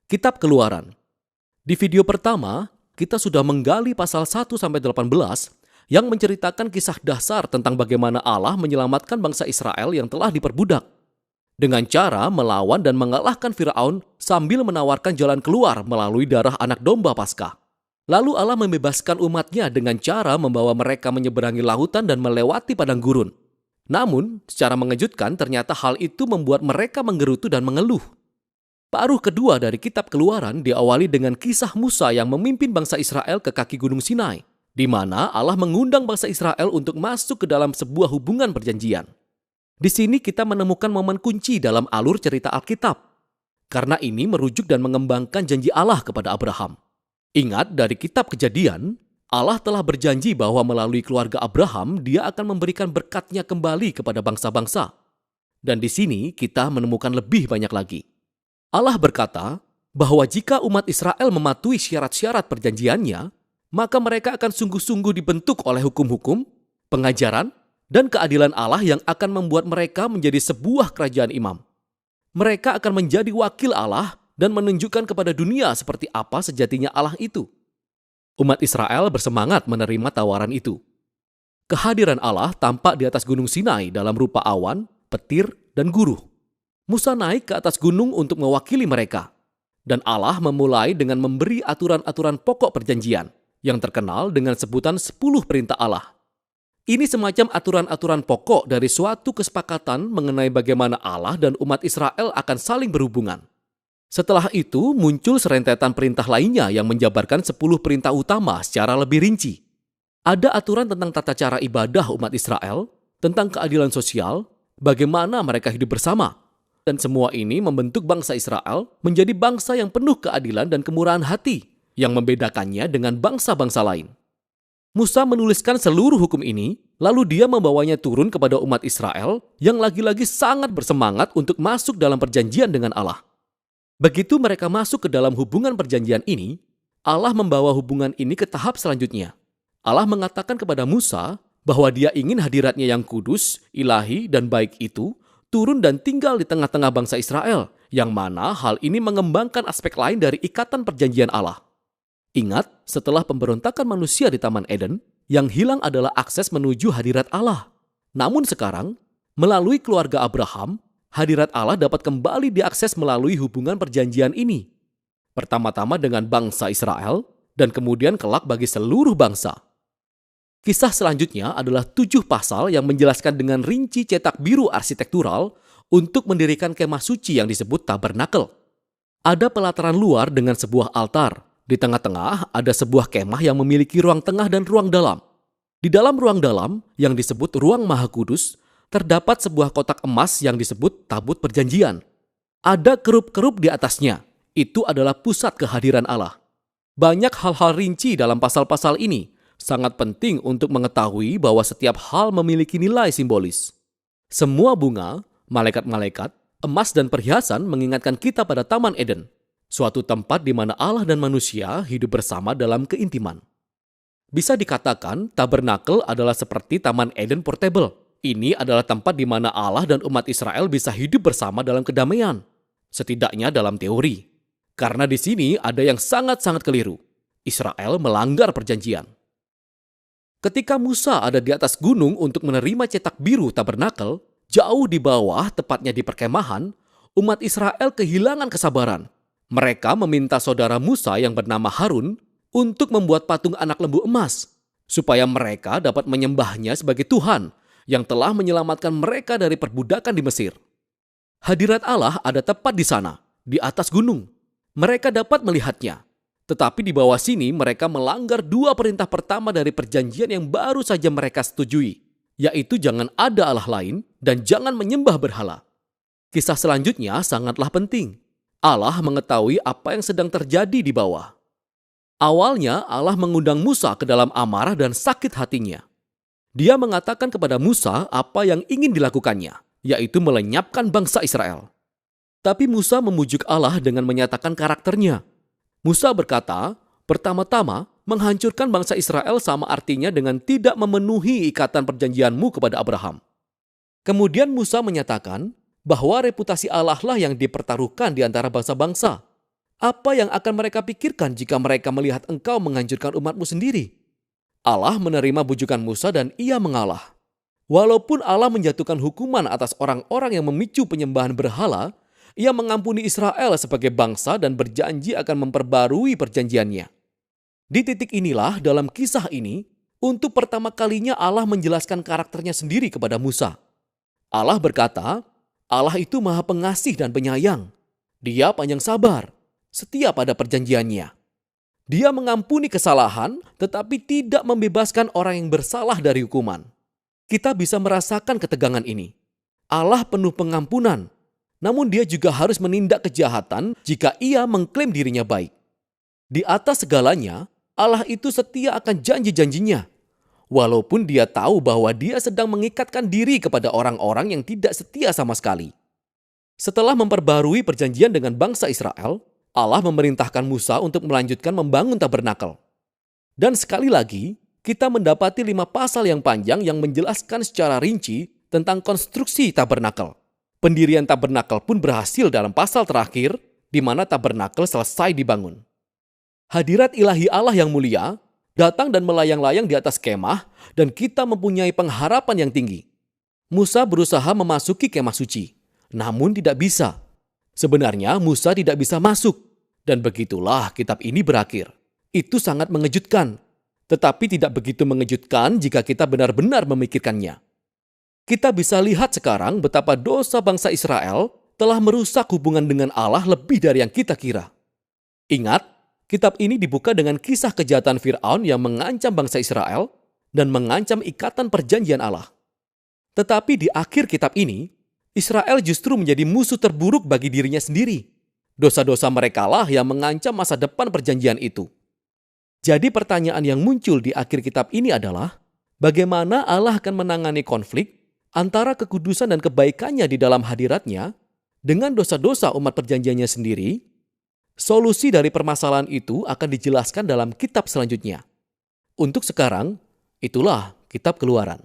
Kitab Keluaran. Di video pertama, kita sudah menggali pasal 1-18 yang menceritakan kisah dasar tentang bagaimana Allah menyelamatkan bangsa Israel yang telah diperbudak dengan cara melawan dan mengalahkan Firaun sambil menawarkan jalan keluar melalui darah anak domba Paskah. Lalu Allah membebaskan umatnya dengan cara membawa mereka menyeberangi lautan dan melewati padang gurun. Namun, secara mengejutkan ternyata hal itu membuat mereka menggerutu dan mengeluh. Paruh kedua dari kitab Keluaran diawali dengan kisah Musa yang memimpin bangsa Israel ke kaki Gunung Sinai, di mana Allah mengundang bangsa Israel untuk masuk ke dalam sebuah hubungan perjanjian. Di sini kita menemukan momen kunci dalam alur cerita Alkitab, karena ini merujuk dan mengembangkan janji Allah kepada Abraham. Ingat, dari kitab Kejadian, Allah telah berjanji bahwa melalui keluarga Abraham, Dia akan memberikan berkat-Nya kembali kepada bangsa-bangsa. Dan di sini kita menemukan lebih banyak lagi. Allah berkata bahwa jika umat Israel mematuhi syarat-syarat perjanjiannya, maka mereka akan sungguh-sungguh dibentuk oleh hukum-hukum, pengajaran, dan keadilan Allah yang akan membuat mereka menjadi sebuah kerajaan imam. Mereka akan menjadi wakil Allah dan menunjukkan kepada dunia seperti apa sejatinya Allah itu. Umat Israel bersemangat menerima tawaran itu. Kehadiran Allah tampak di atas Gunung Sinai dalam rupa awan, petir, dan guruh. Musa naik ke atas gunung untuk mewakili mereka. Dan Allah memulai dengan memberi aturan-aturan pokok perjanjian yang terkenal dengan sebutan 10 perintah Allah. Ini semacam aturan-aturan pokok dari suatu kesepakatan mengenai bagaimana Allah dan umat Israel akan saling berhubungan. Setelah itu muncul serentetan perintah lainnya yang menjabarkan 10 perintah utama secara lebih rinci. Ada aturan tentang tata cara ibadah umat Israel, tentang keadilan sosial, bagaimana mereka hidup bersama. Dan semua ini membentuk bangsa Israel menjadi bangsa yang penuh keadilan dan kemurahan hati yang membedakannya dengan bangsa-bangsa lain. Musa menuliskan seluruh hukum ini, lalu dia membawanya turun kepada umat Israel yang lagi-lagi sangat bersemangat untuk masuk dalam perjanjian dengan Allah. Begitu mereka masuk ke dalam hubungan perjanjian ini, Allah membawa hubungan ini ke tahap selanjutnya. Allah mengatakan kepada Musa bahwa Dia ingin hadiratnya yang kudus, ilahi, dan baik itu turun dan tinggal di tengah-tengah bangsa Israel, yang mana hal ini mengembangkan aspek lain dari ikatan perjanjian Allah. Ingat, setelah pemberontakan manusia di Taman Eden, yang hilang adalah akses menuju hadirat Allah. Namun sekarang, melalui keluarga Abraham, hadirat Allah dapat kembali diakses melalui hubungan perjanjian ini. Pertama-tama dengan bangsa Israel, dan kemudian kelak bagi seluruh bangsa. Kisah selanjutnya adalah 7 pasal yang menjelaskan dengan rinci cetak biru arsitektural untuk mendirikan kemah suci yang disebut tabernakel. Ada pelataran luar dengan sebuah altar. Di tengah-tengah ada sebuah kemah yang memiliki ruang tengah dan ruang dalam. Di dalam ruang dalam, yang disebut ruang Maha Kudus, terdapat sebuah kotak emas yang disebut tabut perjanjian. Ada kerup-kerup di atasnya. Itu adalah pusat kehadiran Allah. Banyak hal-hal rinci dalam pasal-pasal ini. Sangat penting untuk mengetahui bahwa setiap hal memiliki nilai simbolis. Semua bunga, malaikat-malaikat, emas dan perhiasan mengingatkan kita pada Taman Eden. Suatu tempat di mana Allah dan manusia hidup bersama dalam keintiman. Bisa dikatakan tabernakel adalah seperti Taman Eden portable. Ini adalah tempat di mana Allah dan umat Israel bisa hidup bersama dalam kedamaian. Setidaknya dalam teori. Karena di sini ada yang sangat-sangat keliru. Israel melanggar perjanjian. Ketika Musa ada di atas gunung untuk menerima cetak biru tabernakel, jauh di bawah, tepatnya di perkemahan, umat Israel kehilangan kesabaran. Mereka meminta saudara Musa yang bernama Harun untuk membuat patung anak lembu emas, supaya mereka dapat menyembahnya sebagai Tuhan yang telah menyelamatkan mereka dari perbudakan di Mesir. Hadirat Allah ada tepat di sana, di atas gunung. Mereka dapat melihatnya. Tetapi di bawah sini mereka melanggar 2 perintah pertama dari perjanjian yang baru saja mereka setujui, yaitu jangan ada Allah lain dan jangan menyembah berhala. Kisah selanjutnya sangatlah penting. Allah mengetahui apa yang sedang terjadi di bawah. Awalnya Allah mengundang Musa ke dalam amarah dan sakit hatinya. Dia mengatakan kepada Musa apa yang ingin dilakukannya, yaitu melenyapkan bangsa Israel. Tapi Musa memujuk Allah dengan menyatakan karakternya. Musa berkata, pertama-tama, menghancurkan bangsa Israel sama artinya dengan tidak memenuhi ikatan perjanjianmu kepada Abraham. Kemudian Musa menyatakan bahwa reputasi Allah lah yang dipertaruhkan di antara bangsa-bangsa. Apa yang akan mereka pikirkan jika mereka melihat engkau menghancurkan umatmu sendiri? Allah menerima bujukan Musa dan ia mengalah. Walaupun Allah menjatuhkan hukuman atas orang-orang yang memicu penyembahan berhala, ia mengampuni Israel sebagai bangsa dan berjanji akan memperbarui perjanjiannya. Di titik inilah dalam kisah ini, untuk pertama kalinya Allah menjelaskan karakternya sendiri kepada Musa. Allah berkata, Allah itu Maha Pengasih dan Penyayang. Dia panjang sabar, setia pada perjanjiannya. Dia mengampuni kesalahan, tetapi tidak membebaskan orang yang bersalah dari hukuman. Kita bisa merasakan ketegangan ini. Allah penuh pengampunan, namun dia juga harus menindak kejahatan jika ia mengklaim dirinya baik. Di atas segalanya, Allah itu setia akan janji-janjinya. Walaupun dia tahu bahwa dia sedang mengikatkan diri kepada orang-orang yang tidak setia sama sekali. Setelah memperbarui perjanjian dengan bangsa Israel, Allah memerintahkan Musa untuk melanjutkan membangun tabernakel. Dan sekali lagi, kita mendapati 5 pasal yang panjang yang menjelaskan secara rinci tentang konstruksi tabernakel. Pendirian tabernakel pun berhasil dalam pasal terakhir, di mana tabernakel selesai dibangun. Hadirat ilahi Allah yang mulia datang dan melayang-layang di atas kemah, dan kita mempunyai pengharapan yang tinggi. Musa berusaha memasuki kemah suci, namun tidak bisa. Sebenarnya Musa tidak bisa masuk, dan begitulah kitab ini berakhir. Itu sangat mengejutkan, tetapi tidak begitu mengejutkan jika kita benar-benar memikirkannya. Kita bisa lihat sekarang betapa dosa bangsa Israel telah merusak hubungan dengan Allah lebih dari yang kita kira. Ingat, kitab ini dibuka dengan kisah kejahatan Fir'aun yang mengancam bangsa Israel dan mengancam ikatan perjanjian Allah. Tetapi di akhir kitab ini, Israel justru menjadi musuh terburuk bagi dirinya sendiri. Dosa-dosa merekalah yang mengancam masa depan perjanjian itu. Jadi pertanyaan yang muncul di akhir kitab ini adalah, bagaimana Allah akan menangani konflik antara kekudusan dan kebaikannya di dalam hadiratnya dengan dosa-dosa umat perjanjiannya sendiri? Solusi dari permasalahan itu akan dijelaskan dalam kitab selanjutnya. Untuk sekarang, itulah kitab Keluaran.